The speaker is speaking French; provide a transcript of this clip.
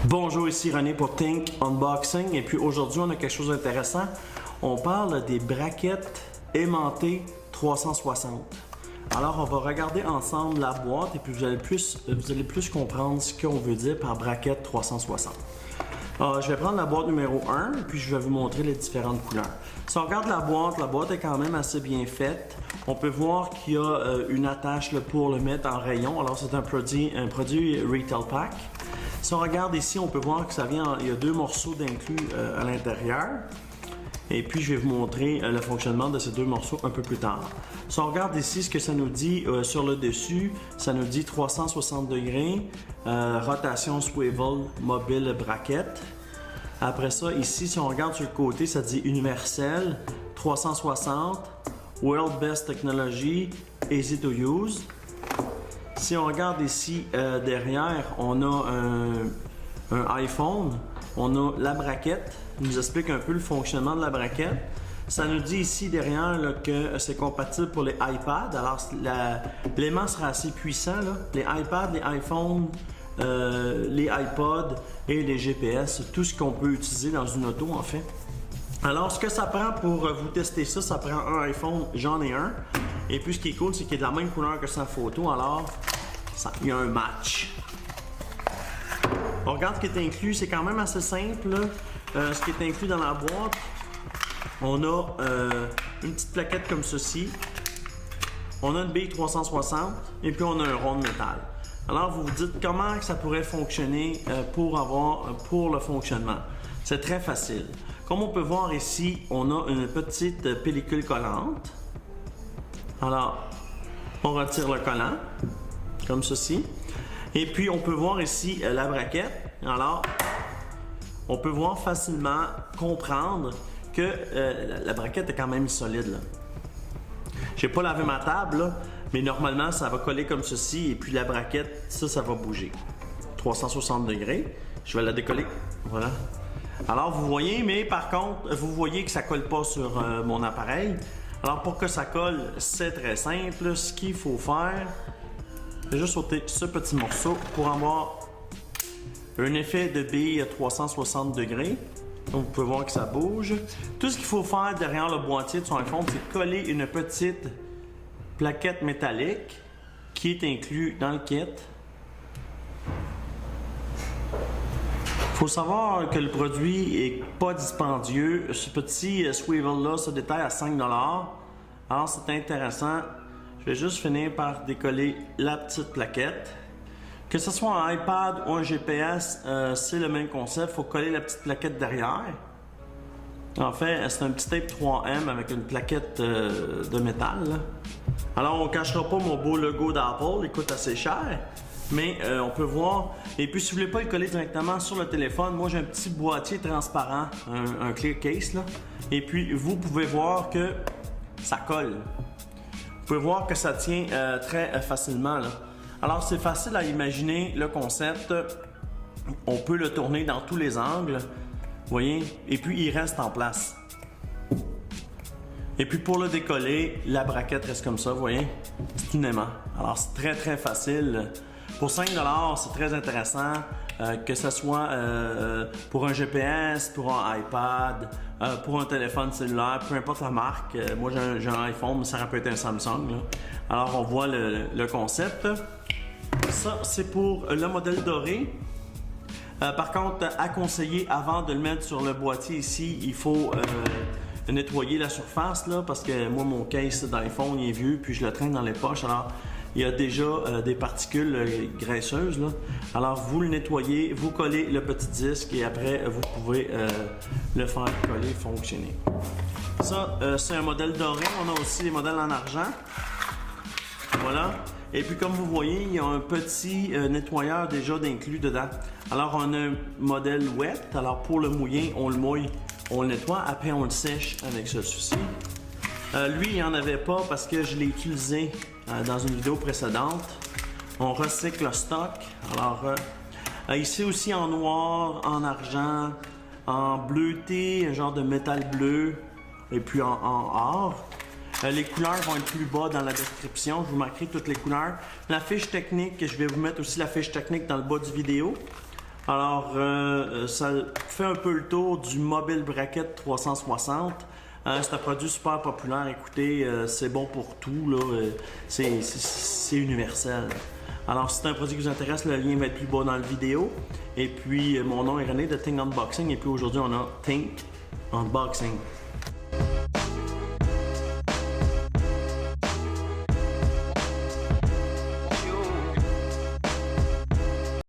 Bonjour, ici René pour Think Unboxing et puis aujourd'hui on a quelque chose d'intéressant. On parle des braquettes aimantées 360. Alors on va regarder ensemble la boîte et puis vous allez plus comprendre ce qu'on veut dire par braquette 360. Je vais prendre la boîte numéro 1 et puis je vais vous montrer les différentes couleurs. Si on regarde la boîte est quand même assez bien faite. On peut voir qu'il y a une attache là, pour le mettre en rayon. Alors c'est un produit Retail Pack. Si on regarde ici, on peut voir que il y a deux morceaux d'inclus à l'intérieur. Et puis je vais vous montrer le fonctionnement de ces deux morceaux un peu plus tard. Si on regarde ici ce que ça nous dit sur le dessus, ça nous dit 360 degrés, rotation swivel mobile braquette. Après ça, ici, si on regarde sur le côté, ça dit universel, 360, World Best Technology, Easy to Use. Si on regarde ici derrière, on a un iPhone, on a la braquette, il nous explique un peu le fonctionnement de la braquette. Ça nous dit ici derrière là, que c'est compatible pour les iPads, alors l'aimant sera assez puissant. Là. Les iPads, les iPhones, les iPods et les GPS, tout ce qu'on peut utiliser dans une auto en fait. Alors ce que ça prend pour vous tester ça, ça prend un iPhone, j'en ai un. Et puis ce qui est cool, c'est qu'il est de la même couleur que sa photo, alors il y a un match. On regarde ce qui est inclus, c'est quand même assez simple. Ce qui est inclus dans la boîte, on a une petite plaquette comme ceci. On a une bille 360 et puis on a un rond de métal. Alors vous vous dites comment ça pourrait fonctionner pour le fonctionnement. C'est très facile. Comme on peut voir ici, on a une petite pellicule collante. Alors, on retire le collant, comme ceci. Et puis, on peut voir ici la braquette. Alors, on peut voir facilement comprendre que la braquette est quand même solide. Je n'ai pas lavé ma table, là, mais normalement, ça va coller comme ceci. Et puis, la braquette, ça va bouger. 360 degrés. Je vais la décoller. Voilà. Alors, vous voyez, mais par contre, vous voyez que ça ne colle pas sur mon appareil. Alors pour que ça colle, c'est très simple. Ce qu'il faut faire, c'est juste ôter ce petit morceau pour avoir un effet de bille à 360 degrés. Donc vous pouvez voir que ça bouge. Tout ce qu'il faut faire derrière le boîtier de son iPhone, c'est coller une petite plaquette métallique qui est inclue dans le kit. Il faut savoir que le produit n'est pas dispendieux. Ce petit swivel-là se détaille à 5 $. Alors c'est intéressant. Je vais juste finir par décoller la petite plaquette. Que ce soit un iPad ou un GPS, c'est le même concept. Il faut coller la petite plaquette derrière. En fait, c'est un petit tape 3M avec une plaquette de métal. Là. Alors on ne cachera pas mon beau logo d'Apple, il coûte assez cher. Mais on peut voir, et puis si vous ne voulez pas le coller directement sur le téléphone, moi j'ai un petit boîtier transparent, un clear case là, et puis vous pouvez voir que ça colle. Vous pouvez voir que ça tient très facilement là. Alors c'est facile à imaginer le concept, on peut le tourner dans tous les angles, vous voyez, et puis il reste en place. Et puis pour le décoller, la braquette reste comme ça, vous voyez, c'est une aimant. Alors c'est très très facile. Pour 5 $, c'est très intéressant, que ce soit pour un GPS, pour un iPad, pour un téléphone cellulaire, peu importe la marque. Moi j'ai un iPhone, mais ça peut être un Samsung. Là. Alors on voit le concept. Ça c'est pour le modèle doré. Par contre, à conseiller avant de le mettre sur le boîtier ici, il faut nettoyer la surface là, parce que moi mon case d'iPhone il est vieux puis je le traîne dans les poches. Alors il y a déjà des particules graisseuses. Là. Alors vous le nettoyez, vous collez le petit disque et après vous pouvez le faire coller, fonctionner. Ça c'est un modèle doré, on a aussi les modèles en argent. Voilà. Et puis comme vous voyez, il y a un petit nettoyeur déjà d'inclus dedans. Alors on a un modèle wet, alors pour le mouiller, on le mouille, on le nettoie, après on le sèche avec ceci. Lui, il n'y en avait pas parce que je l'ai utilisé dans une vidéo précédente. On recycle le stock. Alors, ici aussi en noir, en argent, en bleuté, un genre de métal bleu, et puis en or. Les couleurs vont être plus bas dans la description. Je vous marquerai toutes les couleurs. La fiche technique, je vais vous mettre aussi la fiche technique dans le bas du vidéo. Alors, ça fait un peu le tour du Mobile Bracket 360. C'est un produit super populaire. Écoutez, c'est bon pour tout, là. C'est universel. Alors, si c'est un produit qui vous intéresse, le lien va être plus bas dans la vidéo. Et puis, mon nom est René de Think Unboxing. Et puis aujourd'hui, on a Think Unboxing.